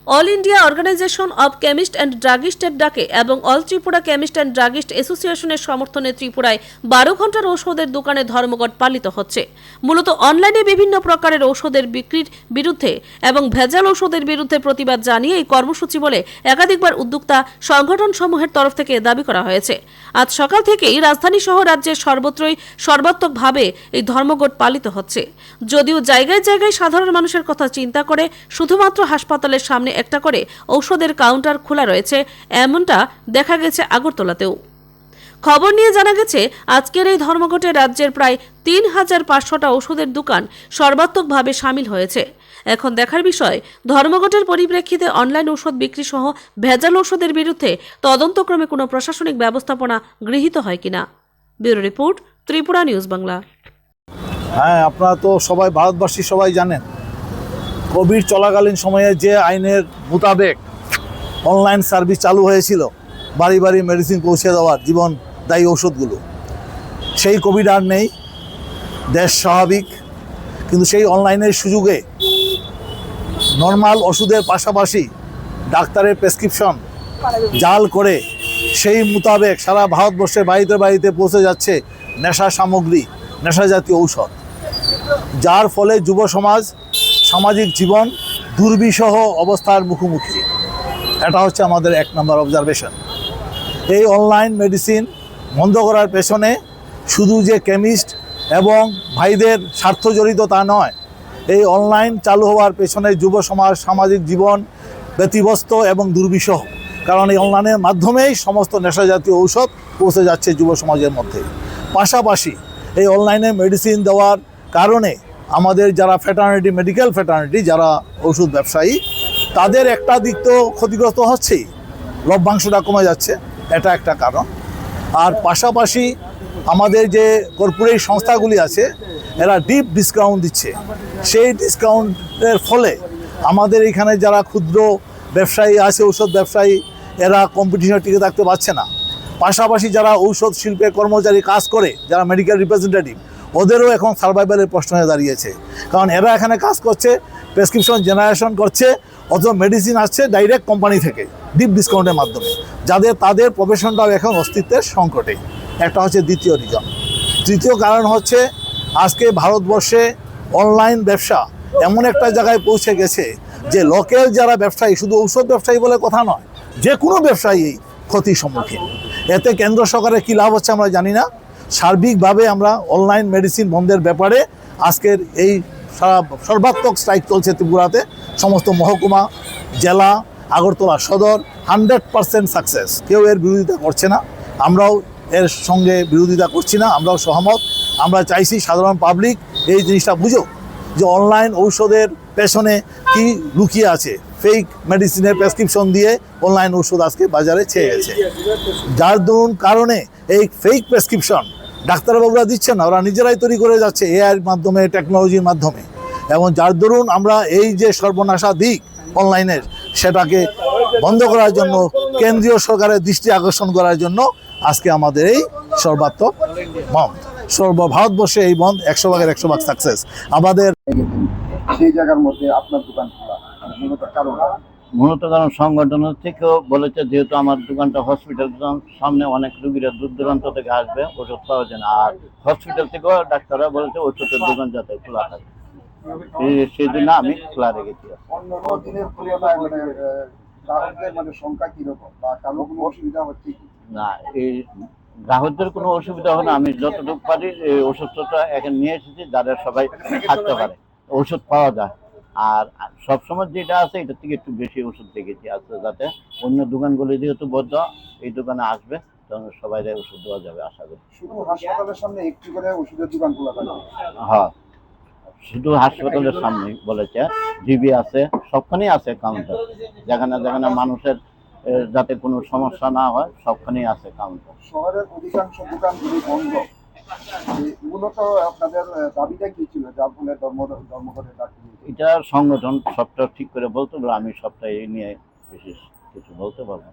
All India organisation of chemist and ড্রাগিস্টের ডাকে এবং all Tripura chemist and druggist অ্যাসোসিয়েশনের সমর্থনে ত্রিপুরায় 12 ঘন্টার ঔষধের দোকানে ধর্মঘট পালিত হচ্ছে। মূলত অনলাইনে বিভিন্ন প্রকারের ঔষধের বিক্রির বিরুদ্ধে এবং ভেজাল ঔষধের বিরুদ্ধে প্রতিবাদ জানিয়ে এই কর্মসূচি বলে একাধিকবার উদ্যোক্তা সংগঠনসমূহের তরফ থেকে দাবি করা হয়েছে। আজ সকাল থেকেই রাজধানী সহ রাজ্যের সর্বত্রই সর্বাত্মকভাবে এই ধর্মঘট পালিত হচ্ছে। যদিও জায়গায় জায়গায় সাধারণ মানুষের কথা চিন্তা করে শুধুমাত্র হাসপাতালের সামনে একটা করে ঔষধের কাউন্টার খোলা রয়েছে, এমনটা দেখা গেছে আগরতলাতেও। খবর নিয়ে জানা গেছে আজকের এই ধর্মঘটে রাজ্যের প্রায় ৩,৫০০টা ওষুধের দোকান সর্বাত্মকভাবে সামিল হয়েছে। এখন দেখার বিষয় ধর্মঘটের পরিপ্রেক্ষিতে অনলাইন ঔষধ বিক্রি সহ ভেজাল ঔষধের বিরুদ্ধে তদন্তক্রমে কোনো প্রশাসনিক ব্যবস্থাপনা গৃহীত হয় কিনা। Bureau report, Tripura news Bangla. হ্যাঁ, আপনারা তো সবাই ভারতবাসী সবাই জানেন, কোভিড চলাকালীন সময়ে যে আইনের মোতাবেক অনলাইন সার্ভিস চালু হয়েছিল বাড়ি বাড়ি মেডিসিন পৌঁছে দেওয়ার জীবনদায়ী ওষুধগুলো, সেই কোভিড আর নেই, দেশ স্বাভাবিক। কিন্তু সেই অনলাইনের সুযোগে নর্মাল ওষুধের পাশাপাশি ডাক্তারের প্রেসক্রিপশন জাল করে সেই মোতাবেক সারা ভারতবর্ষের বাড়িতে বাড়িতে পৌঁছে যাচ্ছে নেশা সামগ্রী, নেশা জাতীয় ঔষধ, যার ফলে যুব সমাজ সামাজিক জীবন দুর্বিষহ অবস্থার মুখোমুখি। এটা হচ্ছে আমাদের 1 নম্বর অবজারভেশন। এই অনলাইন মেডিসিন বন্ধ করার পেছনে শুধু যে কেমিস্ট এবং ভাইদের স্বার্থ জড়িত তা নয়, এই অনলাইন চালু হওয়ার পেছনে যুব সমাজ সামাজিক জীবন ব্যতিব্যস্ত এবং দুর্বিষহ, কারণ এই অনলাইনের মাধ্যমেই সমস্ত নেশা জাতীয় ঔষধ পৌঁছে যাচ্ছে যুব সমাজের মধ্যে। পাশাপাশি এই অনলাইনে মেডিসিন দেওয়ার কারণে আমাদের যারা ফ্যাটার্নিটি, মেডিকেল ফ্যাটার্নিটি, যারা ওষুধ ব্যবসায়ী, তাদের একটা দিক তো ক্ষতিগ্রস্ত হচ্ছেই, লভ্যাংশটা কমে যাচ্ছে, এটা একটা কারণ। আর পাশাপাশি আমাদের যে কর্পোরেট সংস্থাগুলি আছে এরা ডিপ ডিসকাউন্ট দিচ্ছে। সেই ডিসকাউন্টের ফলে আমাদের এখানে যারা ক্ষুদ্র ব্যবসায়ী আছে, ঔষধ ব্যবসায়ী, এরা কম্পিটিশনে টিকে থাকতে পারছে না। পাশাপাশি যারা ঔষধ শিল্পে কর্মচারী কাজ করে, যারা মেডিকেল রিপ্রেজেন্টেটিভ, ওদেরও এখন সার্ভাইভালের প্রশ্ন হয়ে দাঁড়িয়েছে, কারণ এরা এখানে কাজ করছে, প্রেসক্রিপশন জেনারেশন করছে, অথবা মেডিসিন আসছে ডাইরেক্ট কোম্পানি থেকে ডিপ ডিসকাউন্টের মাধ্যমে, তাদের প্রফেশনটাও এখন অস্তিত্বের সংকটে। একটা হচ্ছে দ্বিতীয় রিজন। তৃতীয় কারণ হচ্ছে আজকে ভারতবর্ষে অনলাইন ব্যবসা এমন একটা জায়গায় পৌঁছে গেছে যে লোকেল যারা ব্যবসায়ী, শুধু ঔষধ ব্যবসায়ী বলে কথা নয়, যে কোনো ব্যবসায়ী ক্ষতির সম্মুখীন। এতে কেন্দ্র সরকারের কী লাভ হচ্ছে আমরা জানি না। সার্বিকভাবে আমরা অনলাইন মেডিসিন বন্ধের ব্যাপারে আজকের এই সর্বাত্মক স্ট্রাইক চলছে ত্রিপুরাতে। সমস্ত মহকুমা, জেলা, আগরতলা সদর 100% সাকসেস। কেউ এর বিরোধিতা করছে না, আমরাও এর সঙ্গে বিরোধিতা করছি না, আমরাও সহমত। আমরা চাইছি সাধারণ পাবলিক এই জিনিসটা বুঝুক যে অনলাইন ঔষধের পেছনে কি লুকিয়ে আছে। ফেক মেডিসিনের প্রেসক্রিপশন দিয়ে অনলাইন ওষুধ আজকে বাজারে ছেয়ে গেছে, যার দরুন কারণে এই ফেক প্রেসক্রিপশন ডাক্তারবাবুরা দিচ্ছেন না, ওরা নিজেরাই তৈরি করে যাচ্ছে এআইয়ের মাধ্যমে, টেকনোলজির মাধ্যমে। এবং যার দরুন আমরা এই যে সর্বনাশা দিক অনলাইনের, সেটাকে বন্ধ করার জন্য, কেন্দ্রীয় সরকারের দৃষ্টি আকর্ষণ করার জন্য আজকে আমাদের এই সর্বাত্মক বন্ধ। ভারতবর্ষে এই বন্ধ 100% সাকসেস। আমাদের সেই জায়গার মধ্যে আপনার দোকান খোলা মূলত কারণ সংগঠনের থেকেও বলেছে, যেহেতু আমার দোকানটা হসপিটাল সামনে, অনেক রুগীরা দূর দূরান্ত থেকে আসবে, ওষুধ পাওয়া যায় না। আর হসপিটাল থেকেও ডাক্তাররা বলেছে ওষুধের দোকান যাতে খোলা থাকে, সেই জন্য আমি খোলা রেখেছি। অন্য দিনের তুলনায় মানে সংখ্যা কিরকম বা কারো কোনো অসুবিধা হচ্ছে কি না? এই গ্রাহকদের কোনো অসুবিধা হয় না। আমি যতটুকু পারি এই ওষুধটা এখানে নিয়ে এসেছি, যাদের সবাই থাকতে পারে, ওষুধ পাওয়া যায়। আর সবসময় যেটা আছে এটার থেকে একটু বেশি ওষুধ দেখেছি আসতে, যাতে অন্য দোকানগুলি যেহেতু বদ্ধ, এই দোকানে আসবে তখন সবাই ওষুধ দেওয়া যাবে আশা করি। শুধু হাসপাতালের সামনে একটি করে ওষুধের দোকান খোলা থাকবে? হ্যাঁ, শুধু হাসপাতালের সামনে বলেছে, জিবি আছে, সবখানেই আছে কাউন্টার, যেখানে যেখানে মানুষের যাতে কোনো সমস্যা না হয় সবখানেই আছে কাউন্টার। শহরের অধিকাংশ দোকানগুলি বন্ধ, মূলত আপনাদের দাবিটা কি ছিল যার ফলে ধর্মঘটের ডাক? এটা সংগঠন সবটা ঠিক করে বলতে পারবো, আমি সবটা এই নিয়ে বিশেষ কিছু বলতে পারবো।